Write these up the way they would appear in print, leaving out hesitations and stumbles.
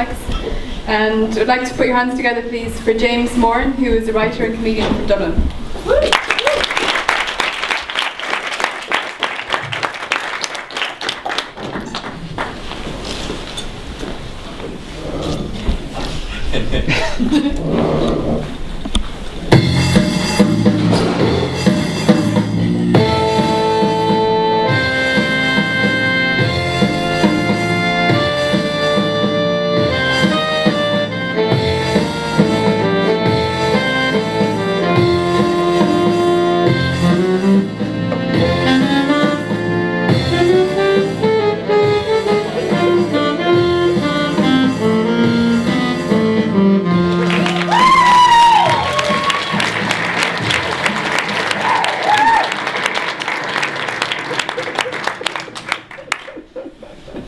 complex. And I'd like to put your hands together, please, for James Moran, who is a writer and comedian from Dublin.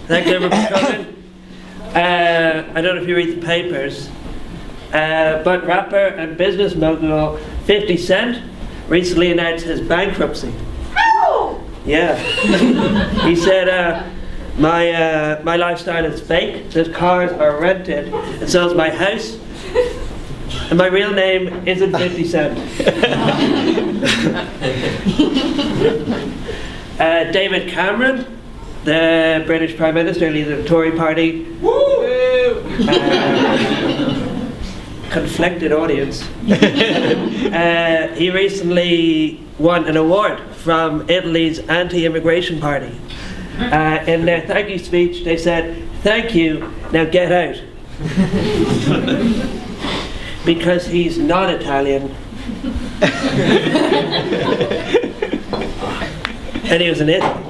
Thanks everyone for coming. I don't know if you read the papers, but rapper and business mogul 50 Cent recently announced his bankruptcy. Yeah. He said, my lifestyle is fake, his cars are rented, and so is my house, and my real name isn't 50 Cent. David Cameron, the British Prime Minister, leader of the Tory party. Conflicted audience. He recently won an award from Italy's anti-immigration party. In their thank you speech, they said, "Thank you, now get out." Because he's not Italian. And he was in Italy.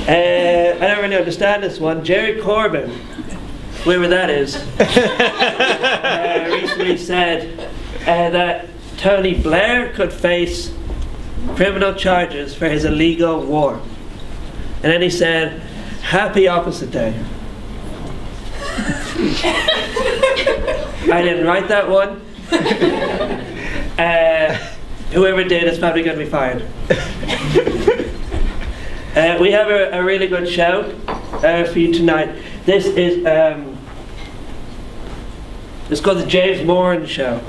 I don't really understand this one. Jerry Corbyn, whoever that is, recently said that Tony Blair could face criminal charges for his illegal war. And then he said, "Happy opposite day." I didn't write that one. Whoever did is probably going to be fired. We have a really good show for you tonight. This is it's called the James Moran Show,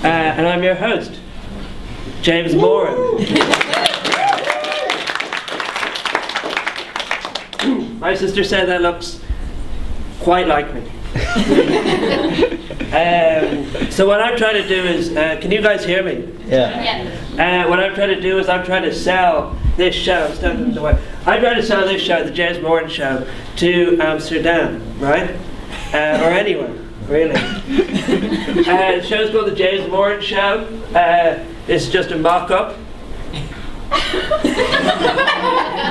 and I'm your host, James Moran. My sister said that looks quite like me. So what I'm trying to do is, can you guys hear me? Yeah. What I'm trying to do is I'm trying to sell this show. I'm trying to sell this show, the James Moran Show, to Amsterdam, right? Or anywhere, really. The show's called the James Moran Show. It's just a mock-up.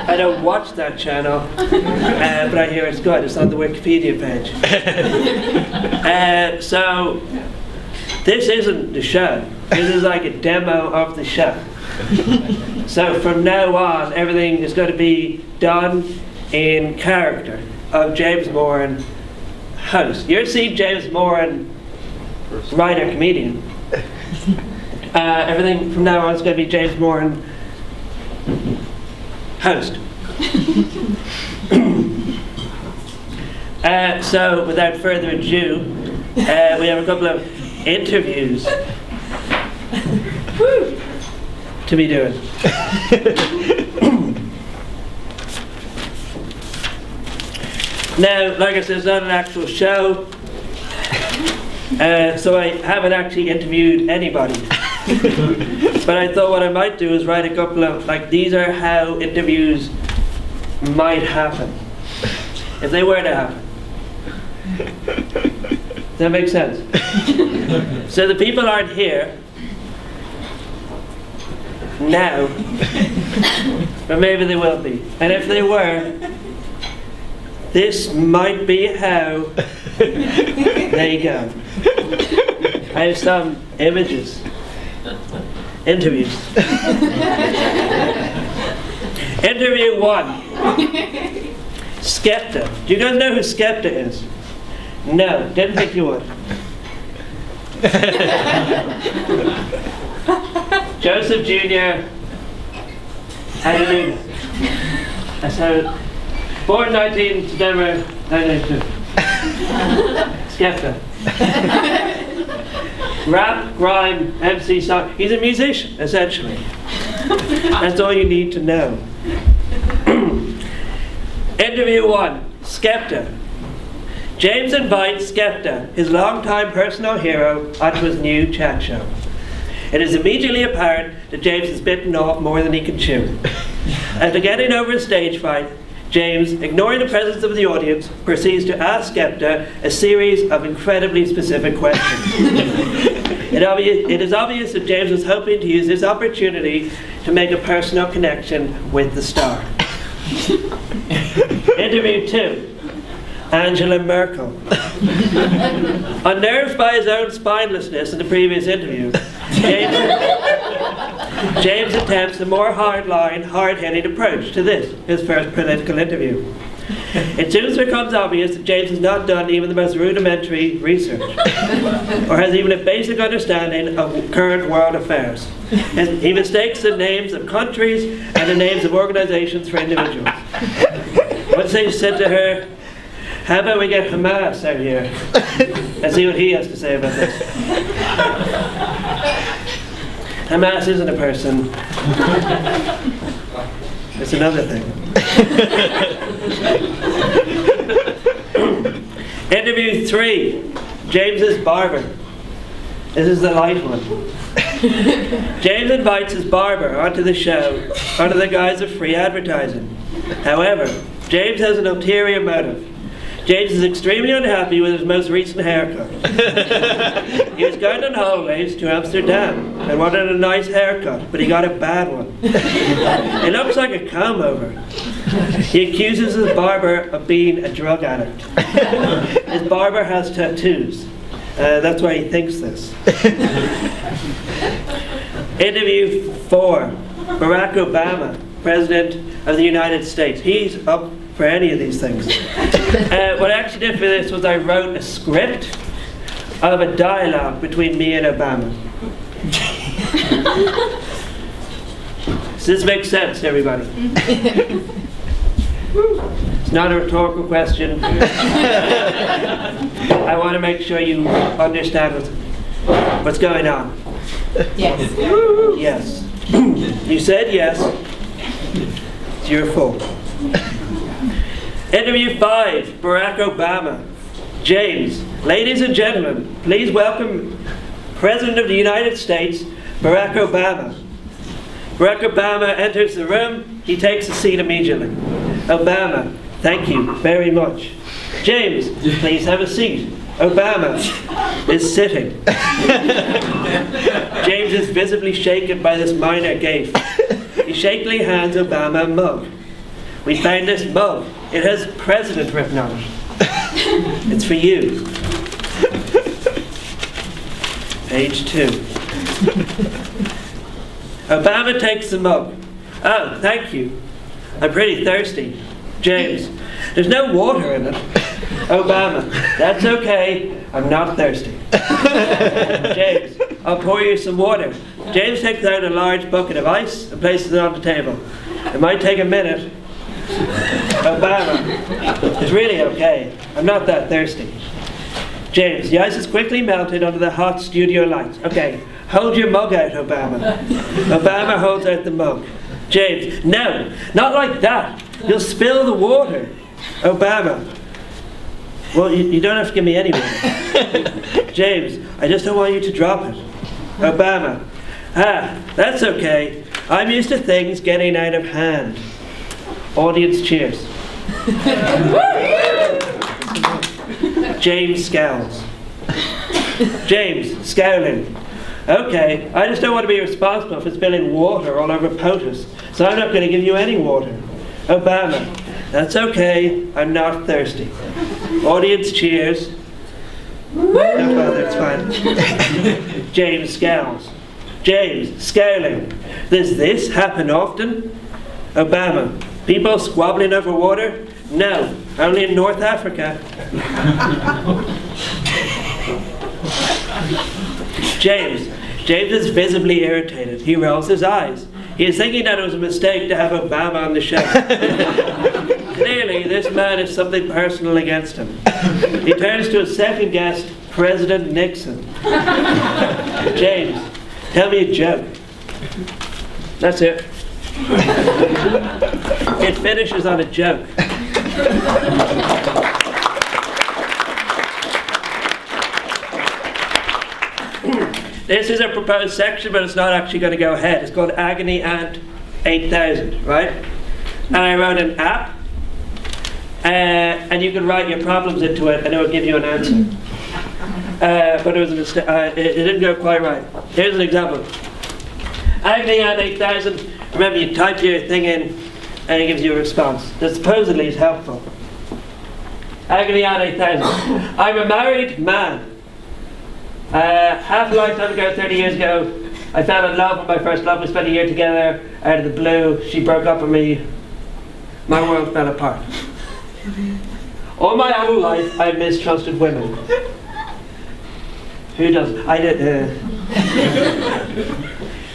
I don't watch that channel, but I hear it's good. It's on the Wikipedia page. So this isn't the show. This is like a demo of the show. So from now on, everything is going to be done in character of James Moran, host. You're seeing James Moran, writer, comedian. Everything from now on is going to be James Moran, host. So without further ado, we have a couple of interviews to be doing. Now, like I said, it's not an actual show, so I haven't actually interviewed anybody. But I thought what I might do is write a couple of, like, these are how interviews might happen, if they were to happen. Does that make sense? So the people aren't here now, but maybe they will be. And if they were, this might be how. There you go. I have some images. Interviews. Interview 1. Skepta. Do you guys know who Skepta is? No, didn't think you would. Joseph Jr. Hallelujah. So, born 19 September 1992. Skepta. Rap, grime, MC song. He's a musician, essentially. That's all you need to know. Interview 1. Skepta. James invites Skepta, his longtime personal hero, onto his new chat show. It is immediately apparent that James has bitten off more than he can chew. After getting over a stage fright, James, ignoring the presence of the audience, proceeds to ask Skepta a series of incredibly specific questions. It is obvious that James was hoping to use this opportunity to make a personal connection with the star. Interview 2. Angela Merkel. Unnerved by his own spinelessness in the previous interview, James attempts a more hardline, hard-hitting approach to this, his first political interview. It soon becomes obvious that James has not done even the most rudimentary research, or has even a basic understanding of current world affairs. And he mistakes the names of countries and the names of organizations for individuals. Once they said to her, "How about we get Hamas out here and see what he has to say about this?" Hamas isn't a person. It's another thing. Interview 3. James's barber. This is the light one. James invites his barber onto the show under the guise of free advertising. However, James has an ulterior motive. James is extremely unhappy with his most recent haircut. He was going on holidays to Amsterdam and wanted a nice haircut, but he got a bad one. It looks like a comb-over. He accuses his barber of being a drug addict. His barber has tattoos. That's why he thinks this. Interview 4. Barack Obama, President of the United States. He's up for any of these things. What I actually did for this was I wrote a script of a dialogue between me and Obama. Does this make sense, everybody? It's not a rhetorical question. I want to make sure you understand what's going on. Yes. Yes. You said yes. It's your fault. Interview 5, Barack Obama. James, ladies and gentlemen, please welcome President of the United States, Barack Obama. Barack Obama enters the room. He takes a seat immediately. Obama, thank you very much. James, please have a seat. Obama is sitting. James is visibly shaken by this minor gaffe. He shakily hands Obama a mug. We found this mug. It has President written on it. It's for you. Page 2. Obama takes the mug. Oh, thank you. I'm pretty thirsty. James, there's no water in it. Obama, that's okay. I'm not thirsty. James, I'll pour you some water. James takes out a large bucket of ice and places it on the table. It might take a minute. Obama, it's really okay. I'm not that thirsty. James, the ice is quickly melted under the hot studio lights. Okay, hold your mug out, Obama. Obama holds out the mug. James, no, not like that. You'll spill the water. Obama, well, you don't have to give me any water. James, I just don't want you to drop it. Obama, that's okay. I'm used to things getting out of hand. Audience cheers. James scowls. James, scowling. Okay, I just don't want to be responsible for spilling water all over POTUS, so I'm not going to give you any water. Obama, that's okay, I'm not thirsty. Audience cheers. No bother, it's fine. James scowls. James, scowling. Does this happen often? Obama, people squabbling over water? No, only in North Africa. James is visibly irritated. He rolls his eyes. He is thinking that it was a mistake to have Obama on the show. Clearly, this man has something personal against him. He turns to his second guest, President Nixon. James, tell me a joke. That's it. It finishes on a joke. This is a proposed section, but it's not actually going to go ahead. It's called Agony Ant 8000, right? And I wrote an app, and you can write your problems into it, and it will give you an answer. But it was a mistake. It didn't go quite right. Here's an example. Agony Ant 8000. Remember, you type your thing in, and it gives you a response that supposedly is helpful. Agony Ant 8000. I'm a married man. Half a lifetime ago, 30 years ago, I fell in love with my first love. We spent a year together. Out of the blue, she broke up with me. My world fell apart. All my adult life, I mistrusted women. Who doesn't? I did.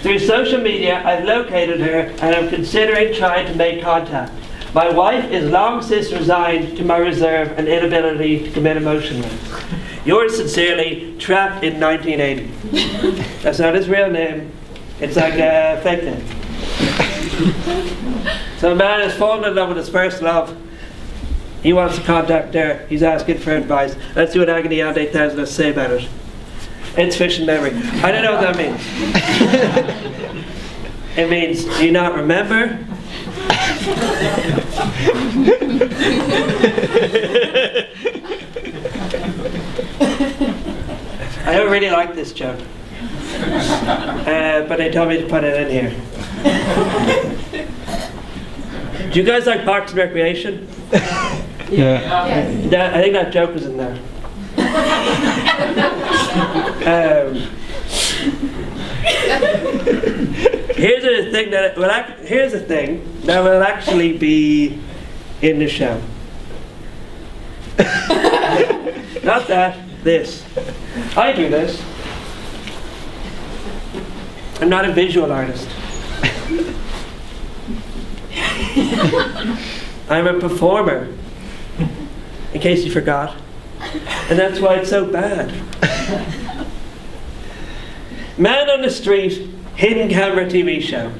Through social media, I've located her and I'm considering trying to make contact. My wife is long since resigned to my reserve and inability to commit emotionally. Yours sincerely, trapped in 1980. That's not his real name. It's like a fake name. So a man has fallen in love with his first love. He wants to contact her. He's asking for advice. Let's do what Agony Ant 8000 has to say about it. Insufficient memory. I don't know what that means. It means, do you not remember? I don't really like this joke. But they told me to put it in here. Do you guys like Parks and Recreation? Yeah. I think that joke was in there. Here's a thing that will actually be in the show. Not that. This. I do this. I'm not a visual artist. I'm a performer. In case you forgot. And that's why it's so bad. Man on the Street, hidden camera TV show.